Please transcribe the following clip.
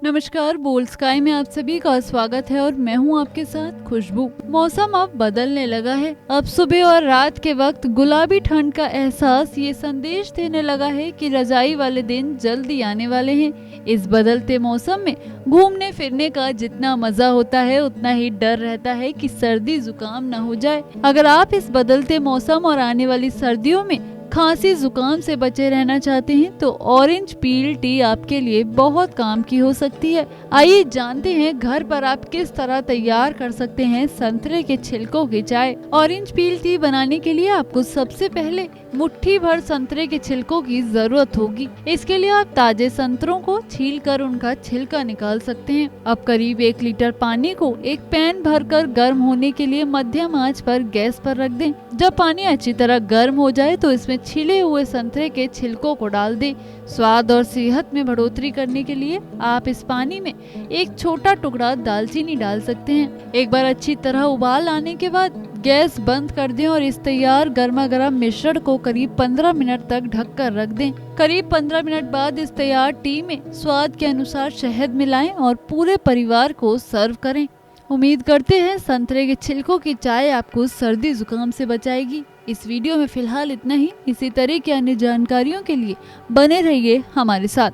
नमस्कार, bold sky में आप सभी का स्वागत है और मैं हूं आपके साथ खुशबू। मौसम अब बदलने लगा है। अब सुबह और रात के वक्त गुलाबी ठंड का एहसास ये संदेश देने लगा है कि रजाई वाले दिन जल्दी आने वाले हैं। इस बदलते मौसम में घूमने फिरने का जितना मजा होता है उतना ही डर रहता है कि सर्दी जुकाम न हो जाए। अगर आप इस बदलते मौसम और आने वाली सर्दियों में खांसी जुकाम से बचे रहना चाहते हैं तो ऑरेंज पील टी आपके लिए बहुत काम की हो सकती है। आइए जानते हैं घर पर आप किस तरह तैयार कर सकते हैं संतरे के छिलकों की चाय। ऑरेंज पील टी बनाने के लिए आपको सबसे पहले मुट्ठी भर संतरे के छिलकों की जरूरत होगी। इसके लिए आप ताजे संतरों को छील कर उनका छिलका निकाल सकते हैं। अब करीब 1 लीटर पानी को एक पैन भरकर गर्म होने के लिए मध्यम आंच पर गैस पर रख दें। जब पानी अच्छी तरह गर्म हो जाए तो इसमें छिले हुए संतरे के छिलकों को डाल दें। स्वाद और सेहत में बढ़ोतरी करने के लिए आप इस पानी में एक छोटा टुकड़ा दालचीनी डाल सकते हैं। एक बार अच्छी तरह उबाल आने के बाद गैस बंद कर दें और इस तैयार गर्मा गर्म मिश्रण को करीब 15 मिनट तक ढककर रख दें। करीब 15 मिनट बाद इस तैयार टी में स्वाद के अनुसार शहद मिलाएं और पूरे परिवार को सर्व करें। उम्मीद करते हैं संतरे के छिलकों की चाय आपको सर्दी जुकाम से बचाएगी। इस वीडियो में फिलहाल इतना ही। इसी तरह की अन्य जानकारियों के लिए बने रहिए हमारे साथ।